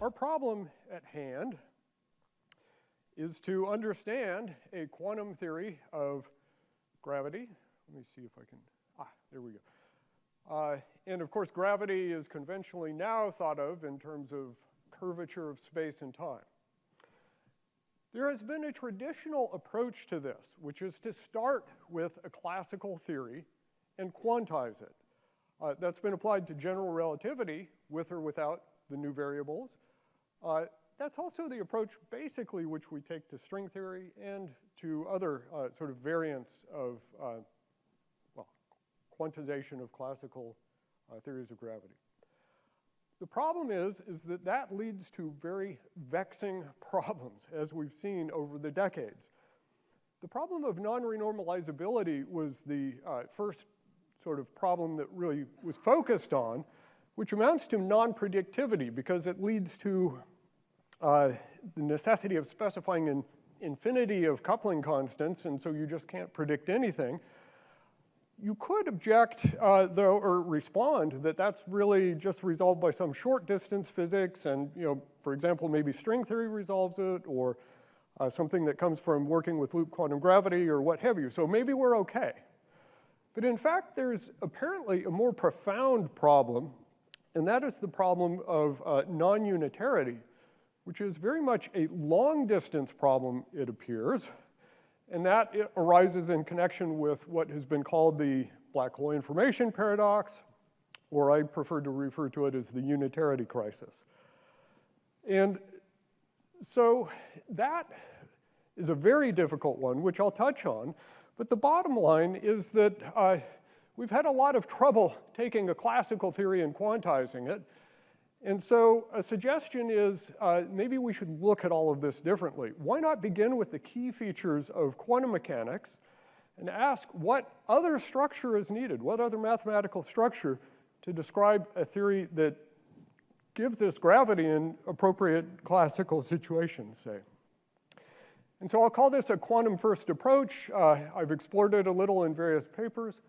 Our problem at hand is to understand a quantum theory of gravity. Let me see if I can, there we go. And of course, gravity is conventionally now thought of in terms of curvature of space and time. There has been a traditional approach to this, which is to start with a classical theory and quantize it. That's been applied to general relativity with or without the new variables. That's also the approach basically which we take to string theory and to other sort of variants of, quantization of classical theories of gravity. The problem is that that leads to very vexing problems, as we've seen over the decades. The problem of non-renormalizability was the first sort of problem that really was focused on, which amounts to non-predictivity, because it leads to the necessity of specifying an infinity of coupling constants, and so you just can't predict anything. You could object, though, or respond that that's really just resolved by some short distance physics, and, for example, maybe string theory resolves it, or something that comes from working with loop quantum gravity, or what have you. So maybe we're okay. But in fact, there's apparently a more profound problem, and that is the problem of non-unitarity, which is very much a long-distance problem, it appears, and that arises in connection with what has been called the black hole information paradox, or I prefer to refer to it as the unitarity crisis. And so that is a very difficult one, which I'll touch on, but the bottom line is that we've had a lot of trouble taking a classical theory and quantizing it. And so a suggestion is maybe we should look at all of this differently. Why not begin with the key features of quantum mechanics and ask what other structure is needed, what other mathematical structure to describe a theory that gives us gravity in appropriate classical situations, say. And so I'll call this a quantum first approach. I've explored it a little in various papers.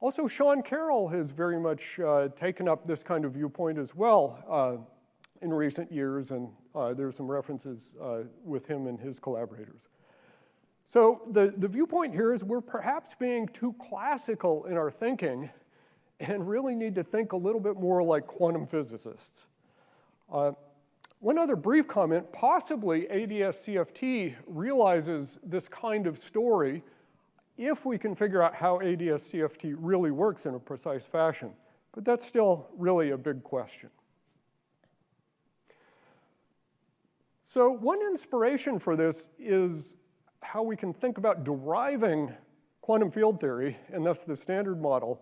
Also, Sean Carroll has very much taken up this kind of viewpoint as well in recent years, and there's some references with him and his collaborators. So the viewpoint here is we're perhaps being too classical in our thinking and really need to think a little bit more like quantum physicists. One other brief comment, possibly ADS-CFT realizes this kind of story if we can figure out how ADS-CFT really works in a precise fashion. But that's still really a big question. So one inspiration for this is how we can think about deriving quantum field theory, and thus the standard model,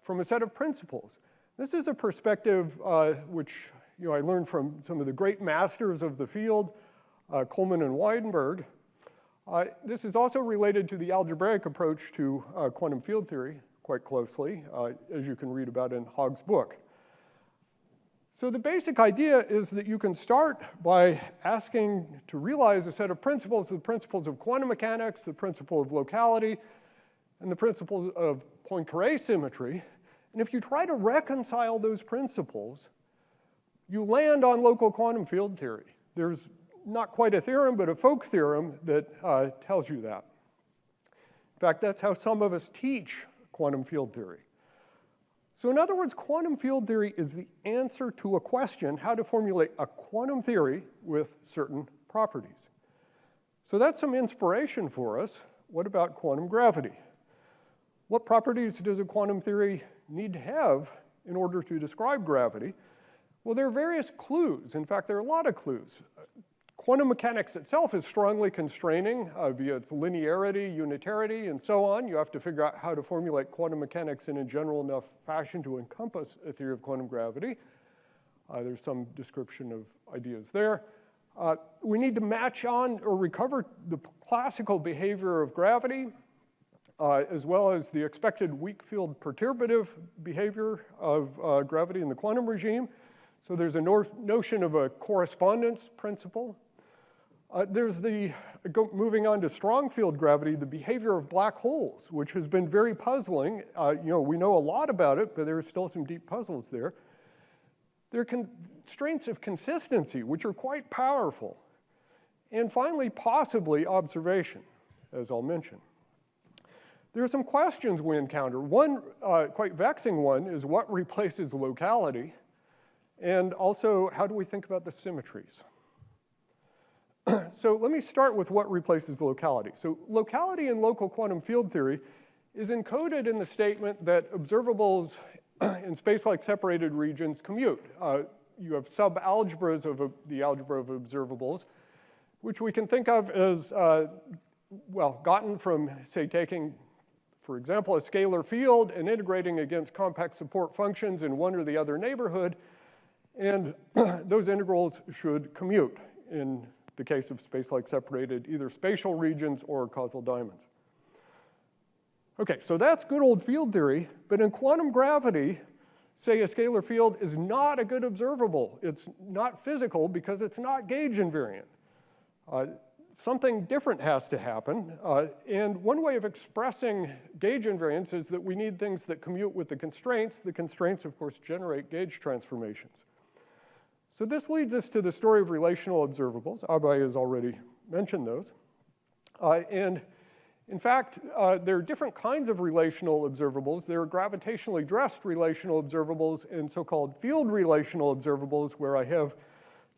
from a set of principles. This is a perspective which I learned from some of the great masters of the field, Coleman and Weidenberg. This is also related to the algebraic approach to quantum field theory quite closely, as you can read about in Hogg's book. So the basic idea is that you can start by asking to realize a set of principles, the principles of quantum mechanics, the principle of locality, and the principles of Poincare symmetry. And if you try to reconcile those principles, you land on local quantum field theory. There's not quite a theorem, but a folk theorem that tells you that. In fact, that's how some of us teach quantum field theory. So in other words, quantum field theory is the answer to a question, how to formulate a quantum theory with certain properties. So that's some inspiration for us. What about quantum gravity? What properties does a quantum theory need to have in order to describe gravity? Well, there are various clues. In fact, there are a lot of clues. Quantum mechanics itself is strongly constraining via its linearity, unitarity, and so on. You have to figure out how to formulate quantum mechanics in a general enough fashion to encompass a theory of quantum gravity. There's some description of ideas there. We need to match on or recover the classical behavior of gravity, as well as the expected weak field perturbative behavior of gravity in the quantum regime. So there's a notion of a correspondence principle. There's moving on to strong field gravity, the behavior of black holes, which has been very puzzling. We know a lot about it, but there are still some deep puzzles there. There are constraints of consistency, which are quite powerful. And finally, possibly observation, as I'll mention. There are some questions we encounter. One quite vexing one is what replaces locality? And also, how do we think about the symmetries? So let me start with what replaces locality. So locality in local quantum field theory is encoded in the statement that observables in space-like separated regions commute. You have subalgebras of the algebra of observables, which we can think of as, well, gotten from, say, taking, for example, a scalar field and integrating against compact support functions in one or the other neighborhood, and those integrals should commute in the case of space-like separated either spatial regions or causal diamonds. Okay, so that's good old field theory, but in quantum gravity, say a scalar field is not a good observable. It's not physical because it's not gauge invariant. Something different has to happen, and one way of expressing gauge invariance is that we need things that commute with the constraints. The constraints, of course, generate gauge transformations. So this leads us to the story of relational observables. Abhay has already mentioned those. And in fact, there are different kinds of relational observables. There are gravitationally dressed relational observables and so-called field relational observables, where I have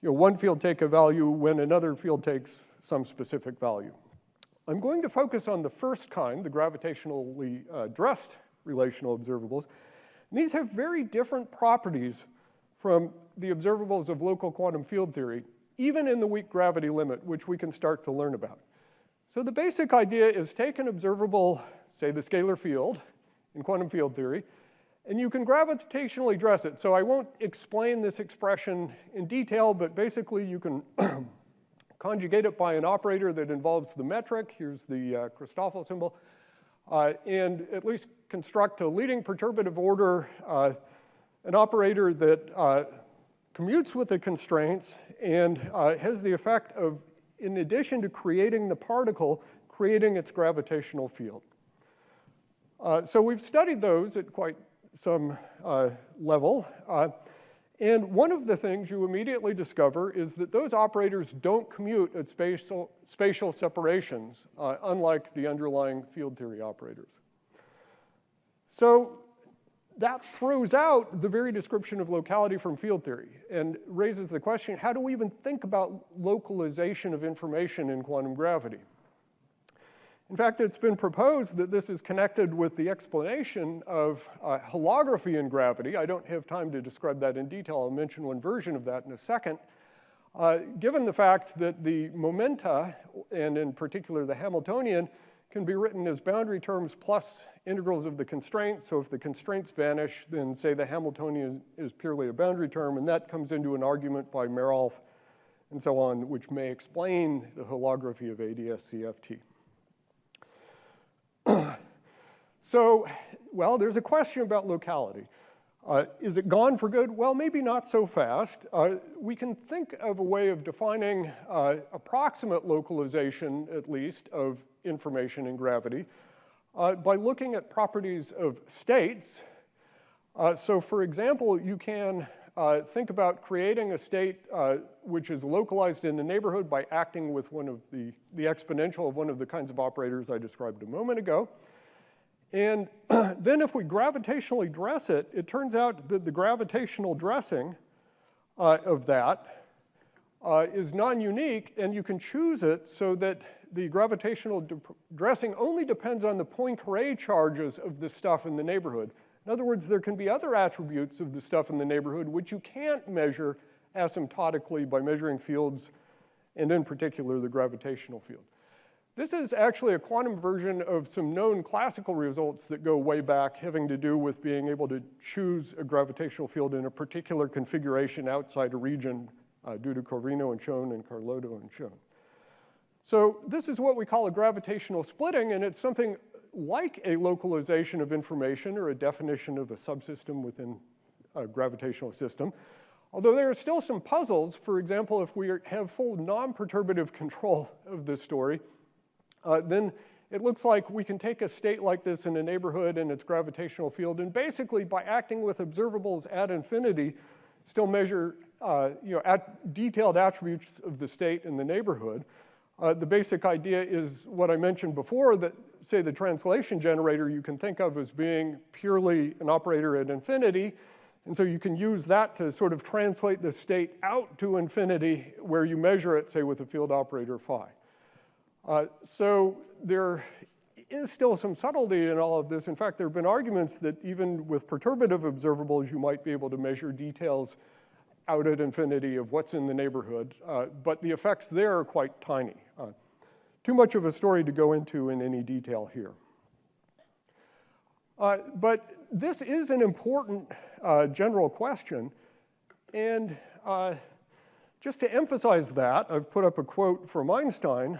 one field take a value when another field takes some specific value. I'm going to focus on the first kind, the gravitationally dressed relational observables. And these have very different properties from the observables of local quantum field theory, even in the weak gravity limit, which we can start to learn about. So the basic idea is take an observable, say the scalar field in quantum field theory, and you can gravitationally dress it. So I won't explain this expression in detail, but basically you can conjugate it by an operator that involves the metric. Here's the Christoffel symbol. And at least construct a leading perturbative order, an operator that commutes with the constraints and has the effect of, in addition to creating the particle, creating its gravitational field. So we've studied those at quite some level. And one of the things you immediately discover is that those operators don't commute at spatial separations, unlike the underlying field theory operators. So that throws out the very description of locality from field theory and raises the question, how do we even think about localization of information in quantum gravity? In fact, it's been proposed that this is connected with the explanation of holography in gravity. I don't have time to describe that in detail. I'll mention one version of that in a second. Given the fact that the momenta, and in particular the Hamiltonian, can be written as boundary terms plus integrals of the constraints. So if the constraints vanish, then say the Hamiltonian is purely a boundary term, and that comes into an argument by Merolf and so on, which may explain the holography of ADS-CFT. So, well, there's a question about locality. Is it gone for good? Well, maybe not so fast. We can think of a way of defining approximate localization, at least, of information in gravity by looking at properties of states. So, for example, you can think about creating a state which is localized in the neighborhood by acting with one of the exponential of one of the kinds of operators I described a moment ago. And then if we gravitationally dress it, it turns out that the gravitational dressing of that is non-unique, and you can choose it so that the gravitational dressing only depends on the Poincare charges of the stuff in the neighborhood. In other words, there can be other attributes of the stuff in the neighborhood which you can't measure asymptotically by measuring fields, and in particular the gravitational field. This is actually a quantum version of some known classical results that go way back, having to do with being able to choose a gravitational field in a particular configuration outside a region due to Corvino and Schoen and Carlotto and Schoen. So this is what we call a gravitational splitting, and it's something like a localization of information or a definition of a subsystem within a gravitational system. Although there are still some puzzles. For example, if we have full non-perturbative control of this story, then it looks like we can take a state like this in a neighborhood and its gravitational field, and basically by acting with observables at infinity, still measure detailed attributes of the state in the neighborhood. The basic idea is what I mentioned before, that, say, the translation generator you can think of as being purely an operator at infinity. And so you can use that to sort of translate the state out to infinity where you measure it, say, with the field operator phi. So there is still some subtlety in all of this. In fact, there have been arguments that even with perturbative observables, you might be able to measure details out at infinity of what's in the neighborhood. But the effects there are quite tiny. Too much of a story to go into in any detail here. But this is an important general question. And just to emphasize that, I've put up a quote from Einstein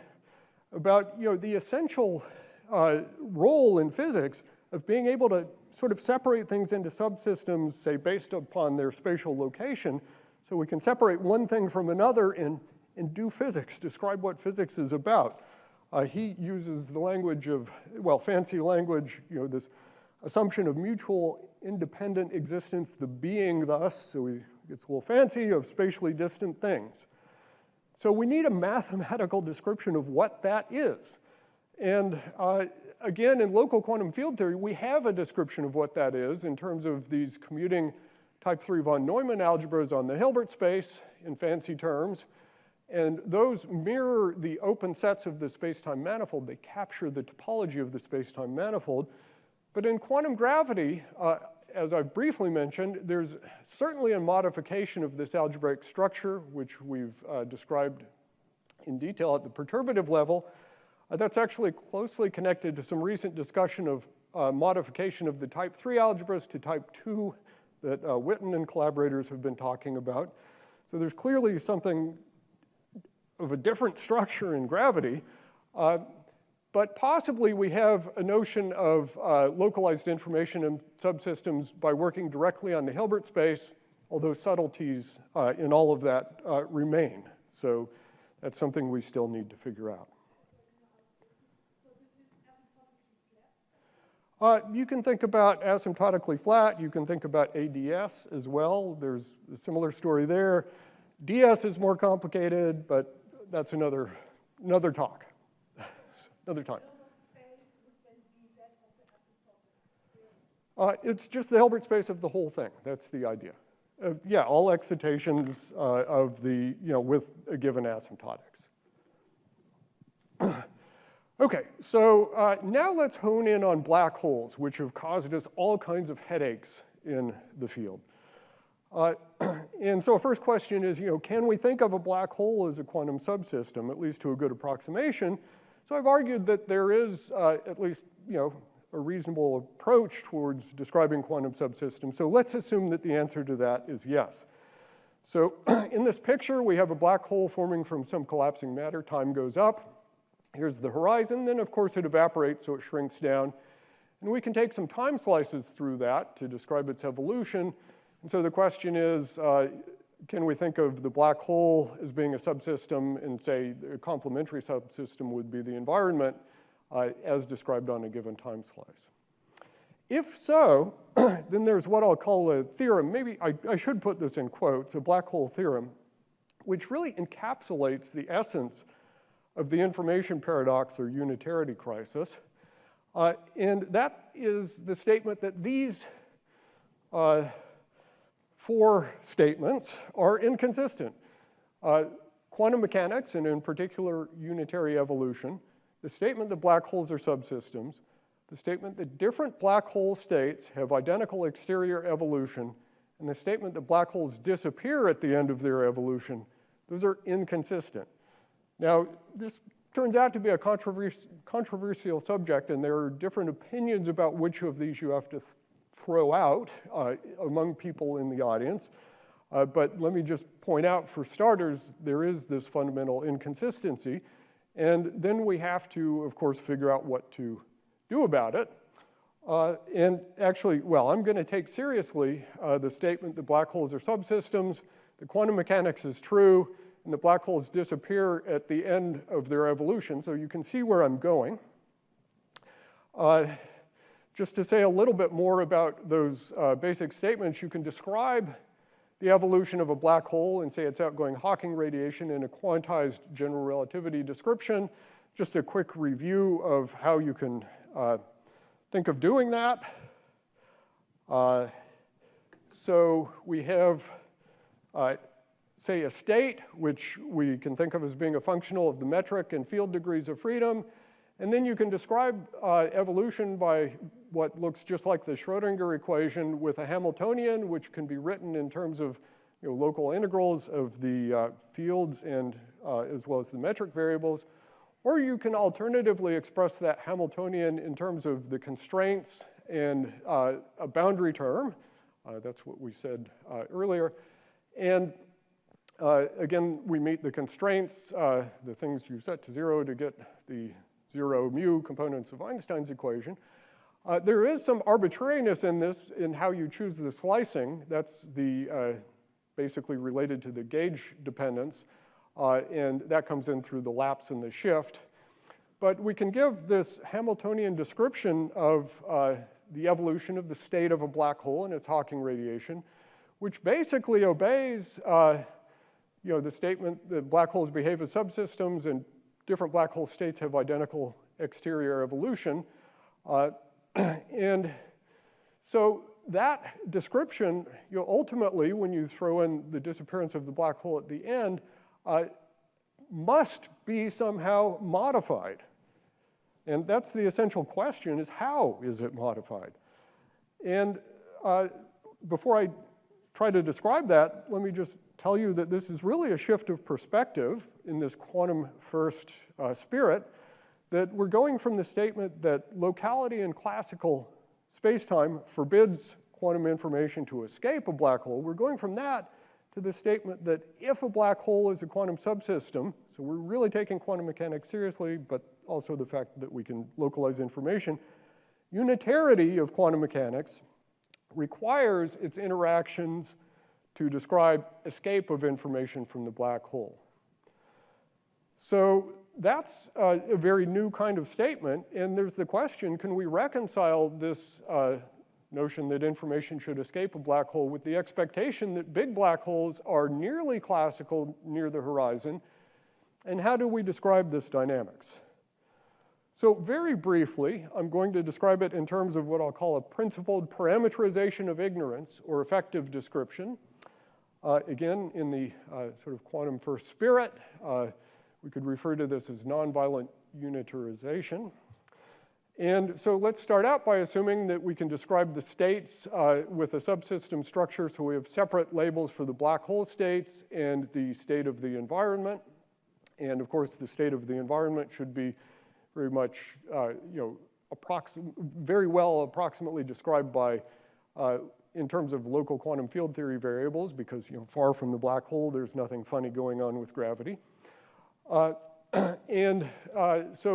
about the essential role in physics of being able to sort of separate things into subsystems, say, based upon their spatial location, so we can separate one thing from another and do physics, describe what physics is about. He uses the language of, well, fancy language, this assumption of mutual independent existence, the being thus, so it gets a little fancy, of spatially distant things. So we need a mathematical description of what that is. And again, in local quantum field theory, we have a description of what that is in terms of these commuting type 3 von Neumann algebras on the Hilbert space in fancy terms. And those mirror the open sets of the space-time manifold. They capture the topology of the space-time manifold. But in quantum gravity, as I've briefly mentioned, there's certainly a modification of this algebraic structure, which we've described in detail at the perturbative level. That's actually closely connected to some recent discussion of modification of the type 3 algebras to type 2 that Witten and collaborators have been talking about. So there's clearly something of a different structure in gravity. But possibly we have a notion of localized information in subsystems by working directly on the Hilbert space, although subtleties in all of that remain. So that's something we still need to figure out. You can think about asymptotically flat. You can think about ADS as well. There's a similar story there. DS is more complicated, but that's another talk. Another time. It's just the Hilbert space of the whole thing. That's the idea. Yeah, all excitations of the, with a given asymptotics. Okay, so now let's hone in on black holes, which have caused us all kinds of headaches in the field. And so first question is, can we think of a black hole as a quantum subsystem, at least to a good approximation? So I've argued that there is at least, a reasonable approach towards describing quantum subsystems. So let's assume that the answer to that is yes. So in this picture, we have a black hole forming from some collapsing matter. Time goes up. Here's the horizon. Then, of course, it evaporates, so it shrinks down. And we can take some time slices through that to describe its evolution. And so the question is, can we think of the black hole as being a subsystem, and say a complementary subsystem would be the environment as described on a given time slice? If so, then there's what I'll call a theorem. Maybe I should put this in quotes, a black hole theorem, which really encapsulates the essence of the information paradox or unitarity crisis. And that is the statement that these four statements are inconsistent. Quantum mechanics, and in particular unitary evolution, the statement that black holes are subsystems, the statement that different black hole states have identical exterior evolution, and the statement that black holes disappear at the end of their evolution, those are inconsistent. Now, this turns out to be a controversial subject, and there are different opinions about which of these you have to throw out among people in the audience. But let me just point out, for starters, there is this fundamental inconsistency. And then we have to, of course, figure out what to do about it. And actually, well, I'm going to take seriously the statement that black holes are subsystems, that quantum mechanics is true, and the black holes disappear at the end of their evolution. So you can see where I'm going. Just to say a little bit more about those basic statements, you can describe the evolution of a black hole and say its outgoing Hawking radiation in a quantized general relativity description. Just a quick review of how you can think of doing that. So we have, say, a state, which we can think of as being a functional of the metric and field degrees of freedom. And then you can describe evolution by what looks just like the Schrodinger equation with a Hamiltonian, which can be written in terms of local integrals of the fields and as well as the metric variables. Or you can alternatively express that Hamiltonian in terms of the constraints and a boundary term. That's what we said earlier. And again, we meet the constraints, the things you set to 0 to get the 0 mu components of Einstein's equation. There is some arbitrariness in this in how you choose the slicing. That's the basically related to the gauge dependence, and that comes in through the lapse and the shift. But we can give this Hamiltonian description of the evolution of the state of a black hole and its Hawking radiation, which basically obeys the statement that black holes behave as subsystems and different black hole states have identical exterior evolution. And so that description, ultimately, when you throw in the disappearance of the black hole at the end, must be somehow modified. And that's the essential question, is how is it modified? And before I try to describe that, let me just tell you that this is really a shift of perspective in this quantum first spirit, that we're going from the statement that locality in classical space-time forbids quantum information to escape a black hole. We're going from that to the statement that if a black hole is a quantum subsystem, so we're really taking quantum mechanics seriously, but also the fact that we can localize information, unitarity of quantum mechanics requires its interactions to describe escape of information from the black hole. So that's a very new kind of statement, and there's the question, can we reconcile this notion that information should escape a black hole with the expectation that big black holes are nearly classical near the horizon, and how do we describe this dynamics? So very briefly, I'm going to describe it in terms of what I'll call a principled parameterization of ignorance, or effective description. Again, in the sort of quantum first spirit, we could refer to this as nonviolent unitarization. And so let's start out by assuming that we can describe the states with a subsystem structure, so we have separate labels for the black hole states and the state of the environment. And of course, the state of the environment should be very much, very well approximately described by, in terms of local quantum field theory variables, because far from the black hole, there's nothing funny going on with gravity. So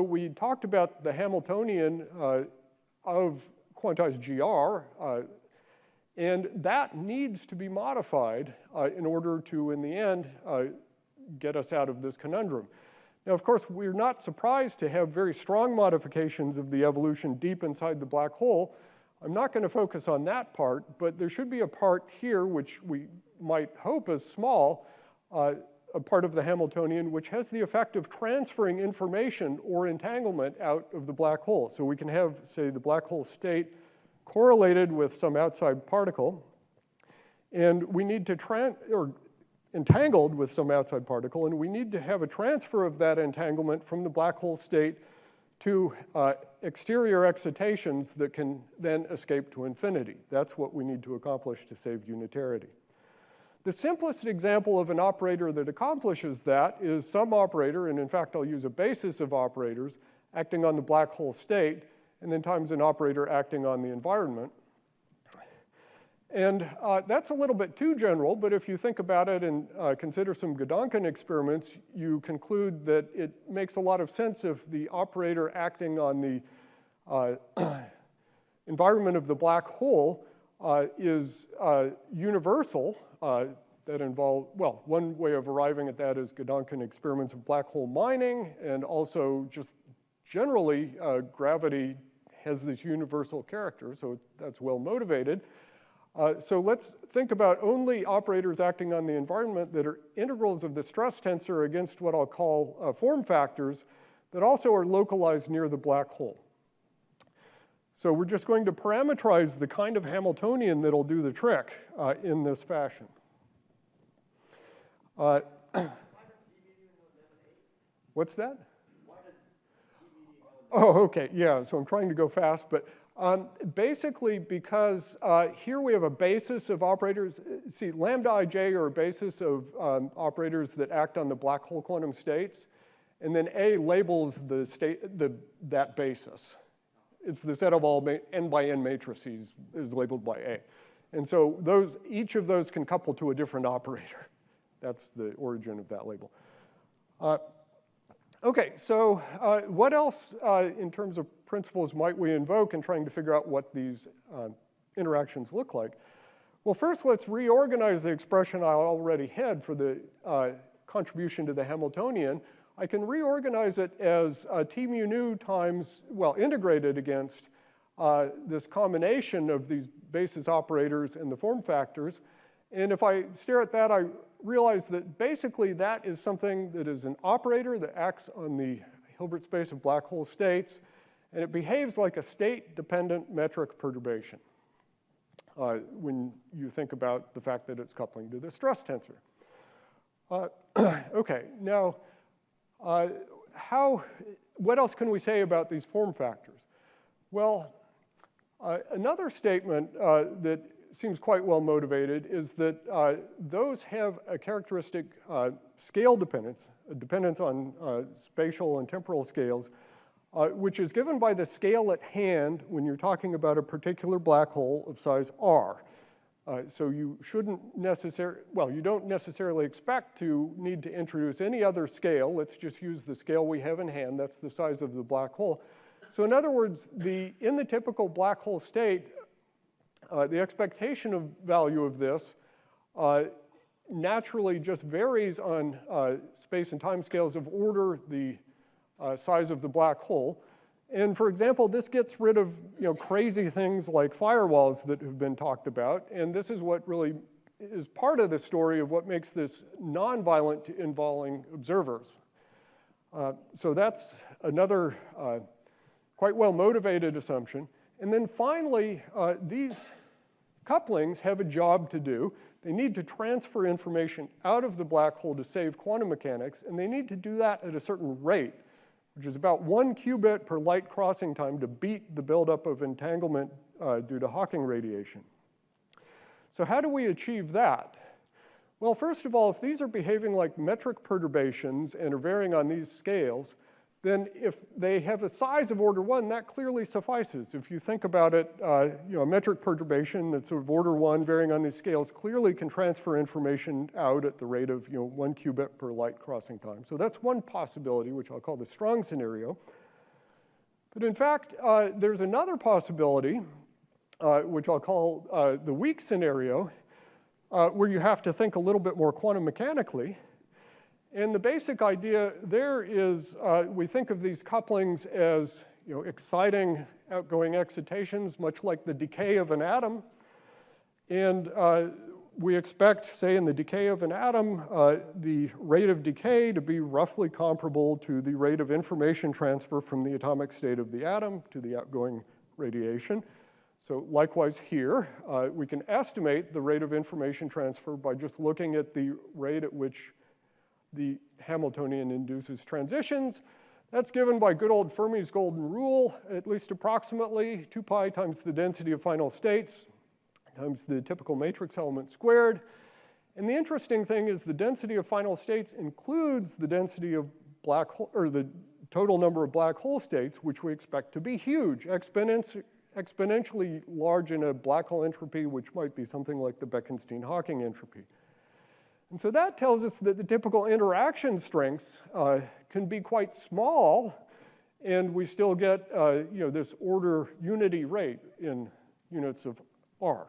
we talked about the Hamiltonian of quantized GR, and that needs to be modified in order to, in the end, get us out of this conundrum. Now, of course, we're not surprised to have very strong modifications of the evolution deep inside the black hole. I'm not going to focus on that part, but there should be a part here which we might hope is small, a part of the Hamiltonian, which has the effect of transferring information or entanglement out of the black hole. So we can have, say, the black hole state correlated with some outside particle, and we need to entangled with some outside particle, and we need to have a transfer of that entanglement from the black hole state to exterior excitations that can then escape to infinity. That's what we need to accomplish to save unitarity. The simplest example of an operator that accomplishes that is some operator, and in fact I'll use a basis of operators, acting on the black hole state, and then times an operator acting on the environment. And that's a little bit too general, but if you think about it and consider some Gedanken experiments, you conclude that it makes a lot of sense if the operator acting on the environment of the black hole is universal. That involve, well, one way of arriving at that is Gedanken experiments of black hole mining, and also just generally gravity has this universal character, so that's well motivated. So let's think about only operators acting on the environment that are integrals of the stress tensor against what I'll call form factors that also are localized near the black hole. So we're just going to parameterize the kind of Hamiltonian that'll do the trick in this fashion. What's that? Oh, okay, yeah, so I'm trying to go fast, but basically because here we have a basis of operators. See, lambda ij are a basis of operators that act on the black hole quantum states, and then A labels the state, that basis. It's the set of all n by n matrices is labeled by A. And so each of those can couple to a different operator. That's the origin of that label. Okay, so what else in terms of principles might we invoke in trying to figure out what these interactions look like? Well, first let's reorganize the expression I already had for the contribution to the Hamiltonian. I can reorganize it as T mu nu times, well, integrated against this combination of these basis operators and the form factors. And if I stare at that, I realize that basically that is something that is an operator that acts on the Hilbert space of black hole states, and it behaves like a state-dependent metric perturbation when you think about the fact that it's coupling to the stress tensor. Okay, now, what else can we say about these form factors? Well, another statement that seems quite well motivated is that those have a characteristic scale dependence, a dependence on spatial and temporal scales, which is given by the scale at hand when you're talking about a particular black hole of size r. So you shouldn't necessarily, well, you don't necessarily expect to need to introduce any other scale. Let's just use the scale we have in hand. That's the size of the black hole. So in other words, in the typical black hole state, the expectation of value of this naturally just varies on space and time scales of order the size of the black hole. And for example, this gets rid of crazy things like firewalls that have been talked about. And this is what really is part of the story of what makes this non-violent to involving observers. So that's another quite well motivated assumption. And then finally, these couplings have a job to do. They need to transfer information out of the black hole to save quantum mechanics, and they need to do that at a certain rate, which is about 1 qubit per light crossing time to beat the buildup of entanglement due to Hawking radiation. So how do we achieve that? Well, first of all, if these are behaving like metric perturbations and are varying on these scales, then if they have a size of order 1, that clearly suffices. If you think about it, a metric perturbation that's of order 1 varying on these scales clearly can transfer information out at the rate of 1 qubit per light crossing time. So that's one possibility, which I'll call the strong scenario. But in fact, there's another possibility, which I'll call the weak scenario, where you have to think a little bit more quantum mechanically. And the basic idea there is we think of these couplings as exciting outgoing excitations, much like the decay of an atom. And we expect, say, in the decay of an atom, the rate of decay to be roughly comparable to the rate of information transfer from the atomic state of the atom to the outgoing radiation. So likewise here, we can estimate the rate of information transfer by just looking at the rate at which the Hamiltonian induces transitions. That's given by good old Fermi's golden rule, at least approximately 2 pi times the density of final states times the typical matrix element squared. And the interesting thing is the density of final states includes the density of black hole, or the total number of black hole states, which we expect to be huge, exponentially large in a black hole entropy, which might be something like the Bekenstein-Hawking entropy. And so that tells us that the typical interaction strengths can be quite small, and we still get this order unity rate in units of R.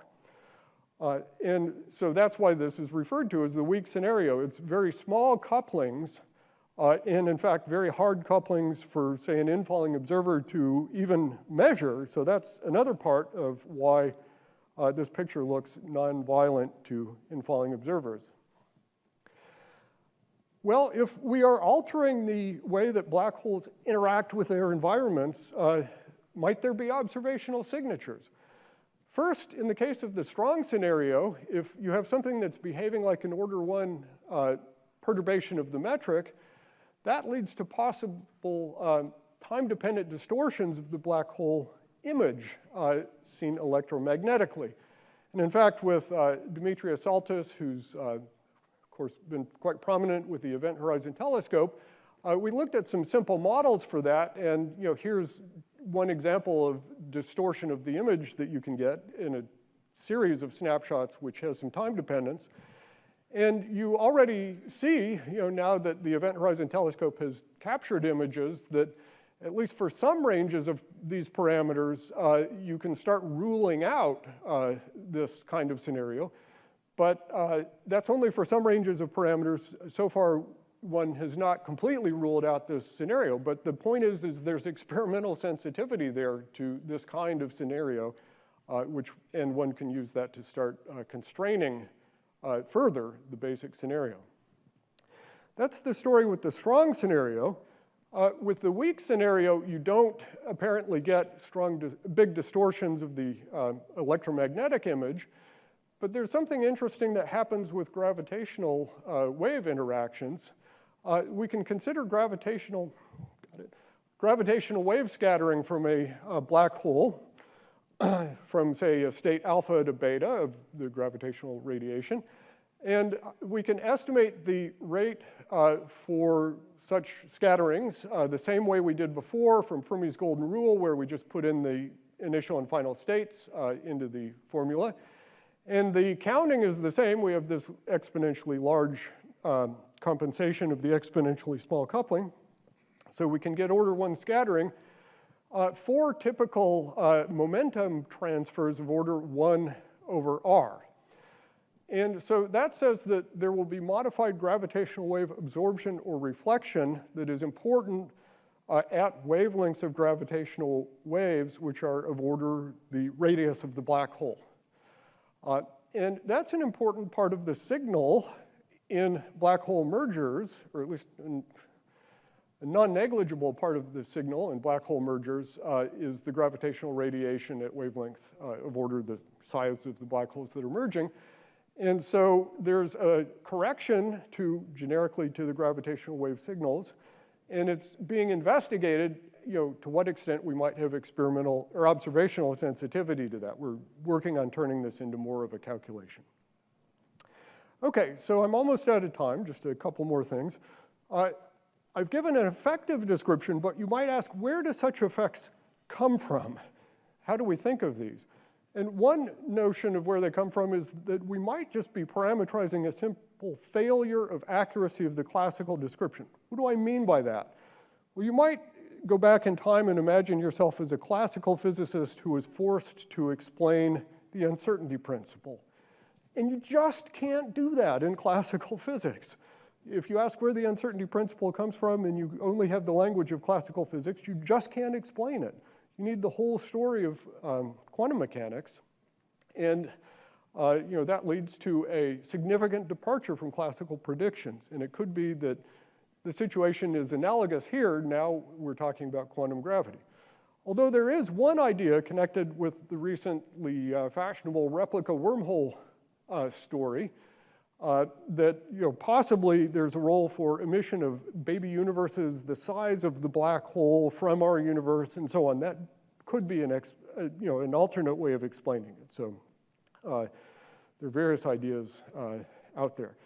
And so that's why this is referred to as the weak scenario. It's very small couplings, and in fact, very hard couplings for, say, an infalling observer to even measure. So that's another part of why this picture looks non-violent to infalling observers. Well, if we are altering the way that black holes interact with their environments, might there be observational signatures? First, in the case of the strong scenario, if you have something that's behaving like an order 1 perturbation of the metric, that leads to possible time-dependent distortions of the black hole image seen electromagnetically. And in fact, with Demetrios Saltis, who's of course been quite prominent with the Event Horizon Telescope, we looked at some simple models for that, and here's one example of distortion of the image that you can get in a series of snapshots which has some time dependence. And you already see, now that the Event Horizon Telescope has captured images, that at least for some ranges of these parameters, you can start ruling out this kind of scenario. But that's only for some ranges of parameters. So far, one has not completely ruled out this scenario. But the point is there's experimental sensitivity there to this kind of scenario, and one can use that to start constraining further the basic scenario. That's the story with the strong scenario. With the weak scenario, you don't apparently get big distortions of the electromagnetic image, but there's something interesting that happens with gravitational wave interactions. We can consider gravitational wave scattering from a black hole, from, say, a state alpha to beta of the gravitational radiation. And we can estimate the rate for such scatterings the same way we did before from Fermi's golden rule, where we just put in the initial and final states into the formula. And the counting is the same. We have this exponentially large compensation of the exponentially small coupling. So we can get order 1 scattering for typical momentum transfers of order 1 over r. And so that says that there will be modified gravitational wave absorption or reflection that is important at wavelengths of gravitational waves, which are of order the radius of the black hole. And that's an important part of the signal in black hole mergers, or at least a non-negligible part of the signal in black hole mergers is the gravitational radiation at wavelength of order the size of the black holes that are merging. And so there's a correction generically to the gravitational wave signals, and it's being investigated, to what extent we might have experimental or observational sensitivity to that. We're working on turning this into more of a calculation. Okay, so I'm almost out of time, just a couple more things. I've given an effective description, but you might ask, where do such effects come from? How do we think of these? And one notion of where they come from is that we might just be parametrizing a simple failure of accuracy of the classical description. What do I mean by that? Well, you might go back in time and imagine yourself as a classical physicist who was forced to explain the uncertainty principle. And you just can't do that in classical physics. If you ask where the uncertainty principle comes from and you only have the language of classical physics, you just can't explain it. You need the whole story of quantum mechanics, and that leads to a significant departure from classical predictions. And it could be that the situation is analogous here. Now we're talking about quantum gravity. Although there is one idea connected with the recently fashionable replica wormhole story, that possibly there's a role for emission of baby universes the size of the black hole from our universe and so on. That could be an alternate way of explaining it. So there are various ideas out there.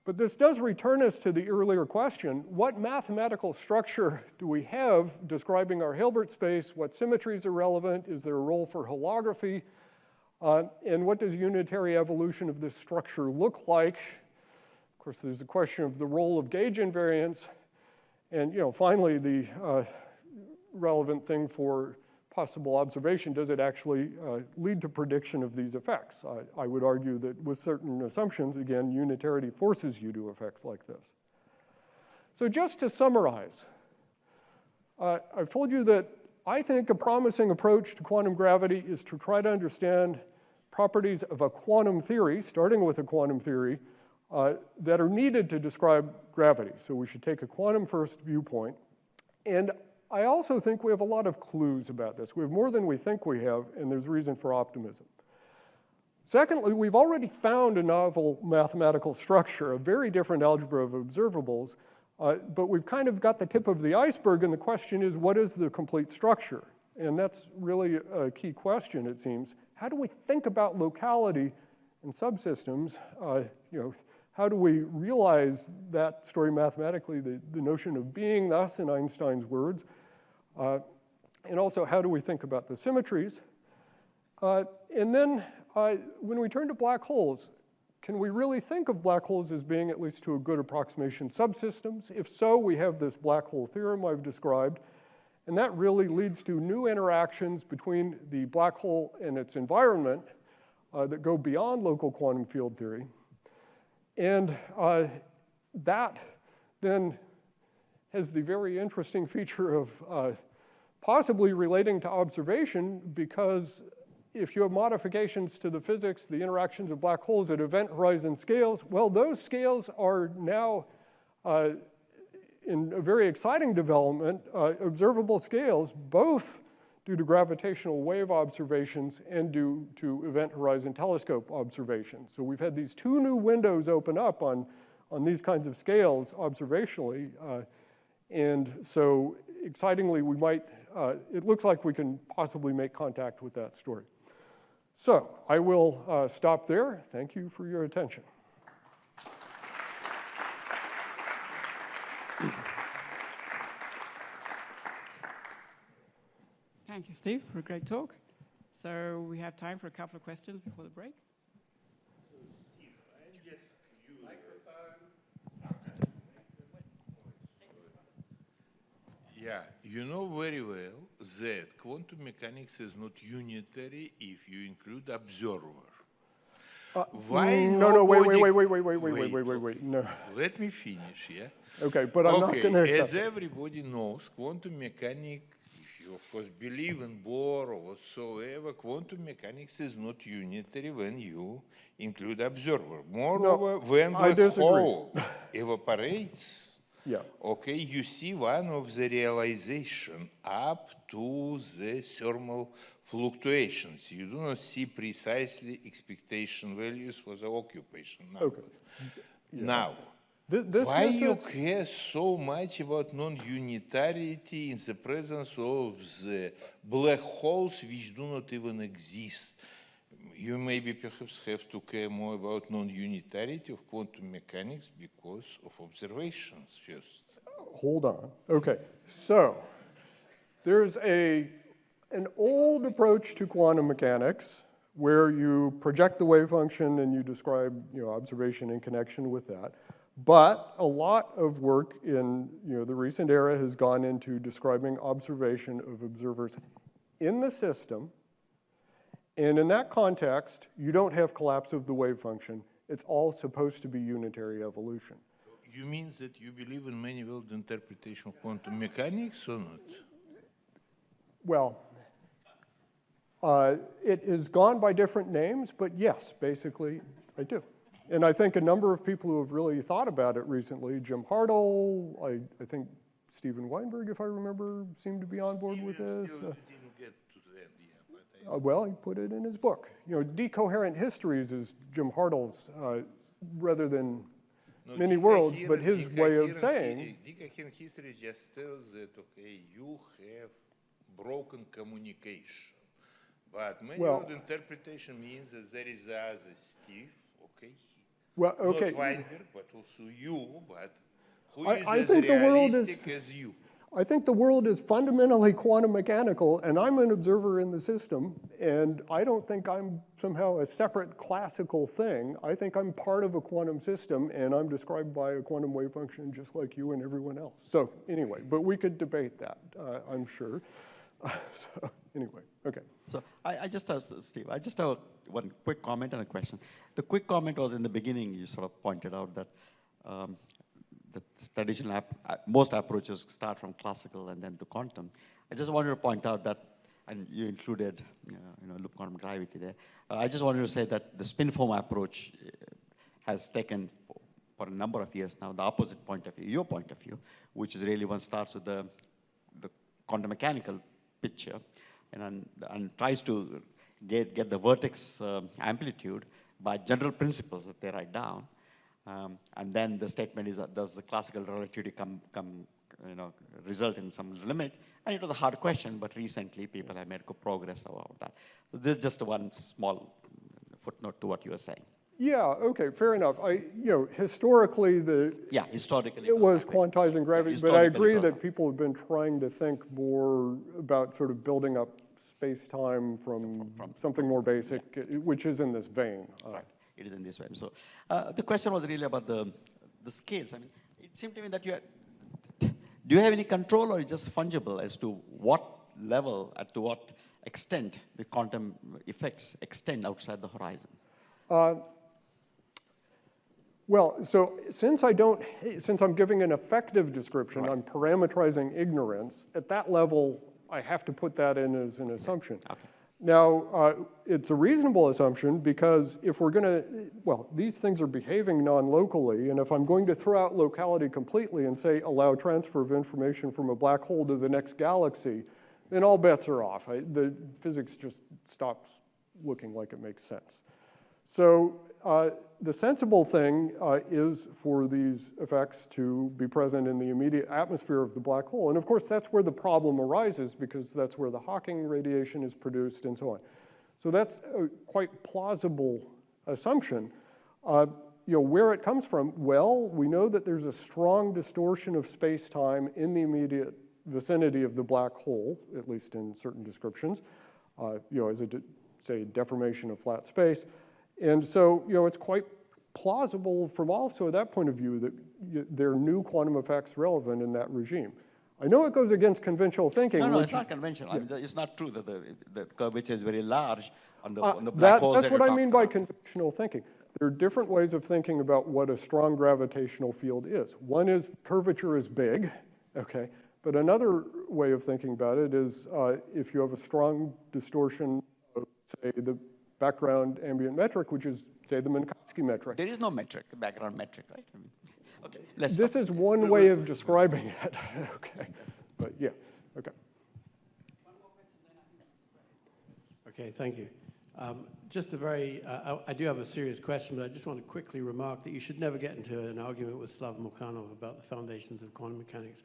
But this does return us to the earlier question: what mathematical structure do we have describing our Hilbert space? What symmetries are relevant? Is there a role for holography? And what does unitary evolution of this structure look like? Of course, there's a question of the role of gauge invariance. And finally, the relevant thing for possible observation, does it actually lead to prediction of these effects? I would argue that with certain assumptions, again, unitarity forces you to effects like this. So just to summarize, I've told you that I think a promising approach to quantum gravity is to try to understand properties of a quantum theory, starting with a quantum theory, that are needed to describe gravity. So we should take a quantum first viewpoint. And I also think we have a lot of clues about this. We have more than we think we have, and there's reason for optimism. Secondly, we've already found a novel mathematical structure, a very different algebra of observables, but we've kind of got the tip of the iceberg, and the question is, what is the complete structure? And that's really a key question, it seems. How do we think about locality in subsystems? How do we realize that story mathematically, the notion of being, thus, in Einstein's words? And also, how do we think about the symmetries? And then, when we turn to black holes, can we really think of black holes as being, at least to a good approximation, subsystems? If so, we have this black hole theorem I've described, and that really leads to new interactions between the black hole and its environment that go beyond local quantum field theory. And that then has the very interesting feature of possibly relating to observation, because if you have modifications to the physics, the interactions of black holes at event horizon scales, well, those scales are now, in a very exciting development, observable scales, both due to gravitational wave observations and due to event horizon telescope observations. So we've had these two new windows open up on these kinds of scales observationally. And so excitingly, we might, it looks like we can possibly make contact with that story. So I will stop there. Thank you for your attention. Thank you, Steve, for a great talk. So we have time for a couple of questions before the break. Yeah, you know very well that quantum mechanics is not unitary if you include observer. Why? No, wait, no. Let me finish, yeah? Okay, but I'm not going to accept as everybody knows, quantum mechanics, if you of course believe in Bohr or whatsoever, quantum mechanics is not unitary when you include observer. Moreover, when the whole evaporates, yeah. Okay, you see one of the realization up to the thermal fluctuations. You do not see precisely expectation values for the occupation number. Okay. Yeah. Now, why you care so much about non-unitarity in the presence of the black holes which do not even exist? You maybe perhaps have to care more about non-unitarity of quantum mechanics because of observations first. Hold on. Okay, so there's an old approach to quantum mechanics where you project the wave function and you describe observation in connection with that. But a lot of work in the recent era has gone into describing observation of observers in the system. And in that context, you don't have collapse of the wave function. It's all supposed to be unitary evolution. You mean that you believe in many-world interpretation of quantum mechanics or not? Well, it has gone by different names, but yes, basically, I do. And I think a number of people who have really thought about it recently, Jim Hartle, I think Steven Weinberg, if I remember, seemed to be on board with this. Well, he put it in his book. Decoherent histories is Jim Hartle's, rather than many worlds, but his way of saying. Decoherent history just tells that, okay, you have broken communication. But many world interpretation means that there is the other Steve, okay? Well, okay. Not Weinberg, but also you, but who is I as think realistic as you? I think the world is fundamentally quantum mechanical, and I'm an observer in the system, and I don't think I'm somehow a separate classical thing. I think I'm part of a quantum system, and I'm described by a quantum wave function just like you and everyone else. So anyway, but we could debate that, I'm sure. So anyway, okay. So I just have, Steve, I just have one quick comment and a question. The quick comment was in the beginning, you sort of pointed out that the traditional, most approaches start from classical and then to quantum. I just wanted to point out that and you included loop quantum gravity there. I just wanted to say that the spin-form approach has taken, for a number of years now, the opposite point of view, your point of view, which is really one starts with the quantum mechanical picture and tries to get the vertex amplitude by general principles that they write down. And then the statement is, does the classical relativity result in some limit? And it was a hard question, but recently people have made good progress about that. So this is just one small footnote to what you were saying. Yeah, okay, fair enough. Historically, historically it was quantizing gravity, but I agree that people have been trying to think more about sort of building up space-time from something more basic, which is in this vein. Right, it is in this vein. So the question was really about the scales. I mean, it seemed to me that do you have any control, or is it just fungible as to what level, to what extent the quantum effects extend outside the horizon? Well, so since I'm giving an effective description, I'm parameterizing ignorance, at that level, I have to put that in as an assumption. Okay. Now, it's a reasonable assumption because if we're going to, these things are behaving non-locally, and if I'm going to throw out locality completely and say allow transfer of information from a black hole to the next galaxy, then all bets are off. The physics just stops looking like it makes sense. So the sensible thing is for these effects to be present in the immediate atmosphere of the black hole. And of course, that's where the problem arises because that's where the Hawking radiation is produced and so on. So that's a quite plausible assumption. Where it comes from, well, we know that there's a strong distortion of space-time in the immediate vicinity of the black hole, at least in certain descriptions, as say, deformation of flat space. And so, it's quite plausible from also that point of view that there are new quantum effects relevant in that regime. I know it goes against conventional thinking. No, it's not conventional. Yeah. I mean, it's not true that the curvature is very large on the black holes. That's what I mean by conventional thinking. There are different ways of thinking about what a strong gravitational field is. One is curvature is big, okay? But another way of thinking about it is if you have a strong distortion of, say, the background ambient metric, which is, say, the Minkowski metric. There is no metric, background metric, right? Okay, this is one way of describing it, okay? But yeah, okay. Okay, thank you. Just a very, I do have a serious question, but I just want to quickly remark that you should never get into an argument with Slav Mukhanov about the foundations of quantum mechanics.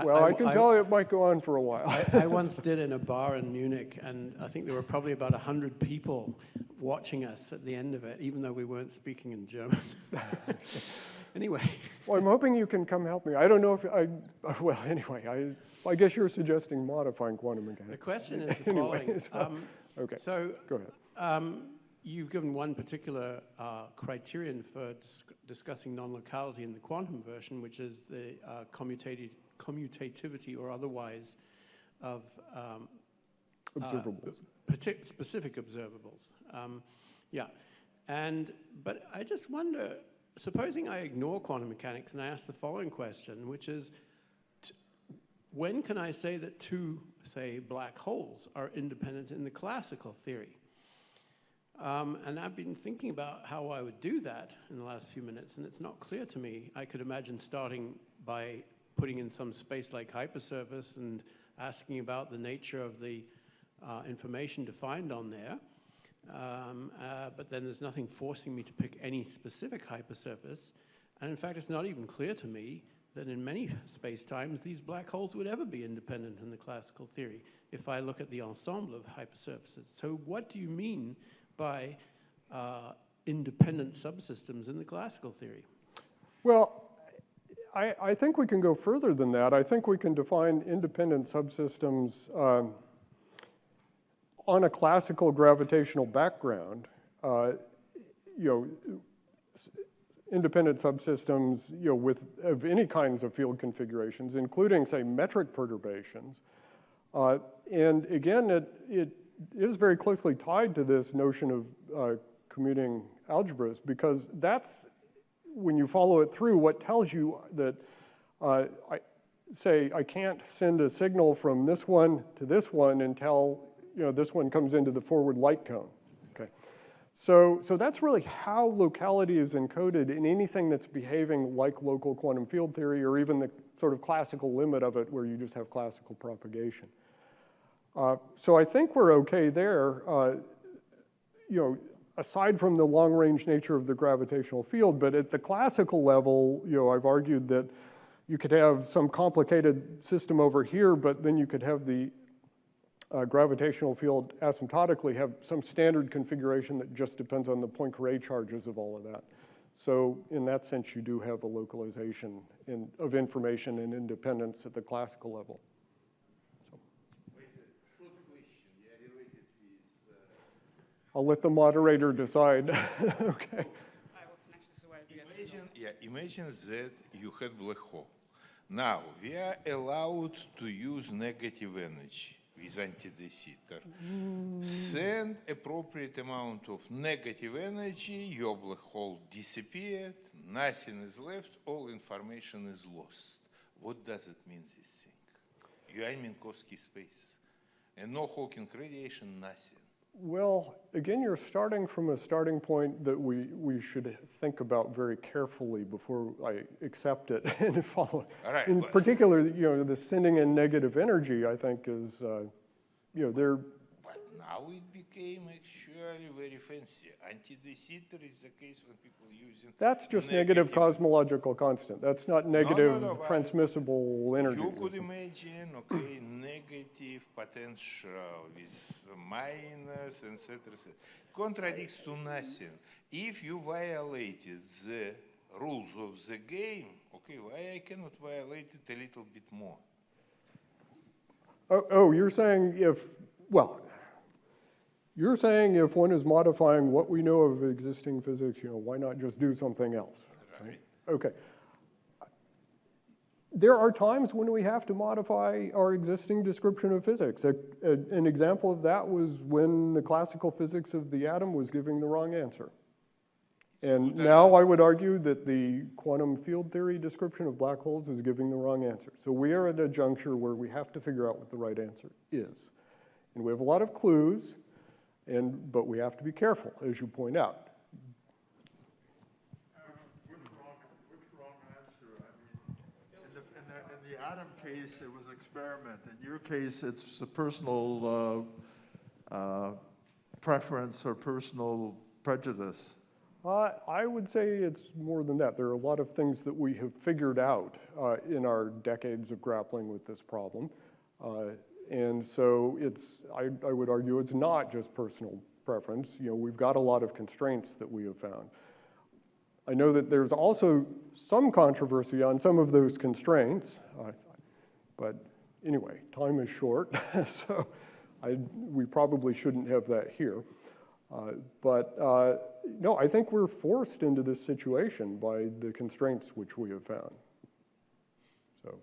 Well, I can tell you it might go on for a while. I once did in a bar in Munich, and I think there were probably about 100 people watching us at the end of it, even though we weren't speaking in German. Anyway. Well, I'm hoping you can come help me. I don't know if well, anyway, I guess you're suggesting modifying quantum mechanics. The question is the following. Okay, so go ahead. You've given one particular criterion for discussing non-locality in the quantum version, which is the commutativity or otherwise of observables. Specific observables. But I just wonder, supposing I ignore quantum mechanics and I ask the following question, which is, when can I say that two, say, black holes are independent in the classical theory? And I've been thinking about how I would do that in the last few minutes, and it's not clear to me. I could imagine starting by putting in some space-like hypersurface and asking about the nature of the information defined on there. But then there's nothing forcing me to pick any specific hypersurface. And in fact, it's not even clear to me that in many space-times, these black holes would ever be independent in the classical theory if I look at the ensemble of hypersurfaces. So what do you mean by independent subsystems in the classical theory? Well, I think we can go further than that. I think we can define independent subsystems on a classical gravitational background. Independent subsystems, of any kinds of field configurations, including, say, metric perturbations. And again, it is very closely tied to this notion of commuting algebras, because that's, when you follow it through, what tells you that say I can't send a signal from this one to this one until this one comes into the forward light cone. Okay, so that's really how locality is encoded in anything that's behaving like local quantum field theory, or even the sort of classical limit of it, where you just have classical propagation. So I think we're okay there. Aside from the long-range nature of the gravitational field, but at the classical level, I've argued that you could have some complicated system over here, but then you could have the gravitational field asymptotically have some standard configuration that just depends on the Poincare charges of all of that. So in that sense, you do have a localization of information and independence at the classical level. I'll let the moderator decide. Okay. Imagine that you had black hole. Now, we are allowed to use negative energy with anti-de Sitter. Send appropriate amount of negative energy, your black hole disappeared, nothing is left, all information is lost. What does it mean, this thing? You are in Minkowski space, and no Hawking radiation, nothing. Well, again, you're starting from a starting point that we should think about very carefully before I accept it and follow it. All right, in particular, the sending in negative energy, I think, is, they're... But now it became actually very fancy. Anti-de Sitter is the case when people using... That's just negative cosmological constant. That's not negative transmissible energy. You could imagine, okay, negative potential with minus, etc. Contradicts to nothing. If you violated the rules of the game, okay, why I cannot violate it a little bit more? Oh, you're saying you're saying if one is modifying what we know of existing physics, why not just do something else? Right? Okay. There are times when we have to modify our existing description of physics. An example of that was when the classical physics of the atom was giving the wrong answer. And now I would argue that the quantum field theory description of black holes is giving the wrong answer. So we are at a juncture where we have to figure out what the right answer is. And we have a lot of clues, but we have to be careful, as you point out. Which wrong answer? I mean, in the atom case, it was experiment. In your case, it's a personal preference or personal prejudice. I would say it's more than that. There are a lot of things that we have figured out in our decades of grappling with this problem. And so I would argue it's not just personal preference. We've got a lot of constraints that we have found. I know that there's also some controversy on some of those constraints, but anyway, time is short, so we probably shouldn't have that here. No, I think we're forced into this situation by the constraints which we have found. So.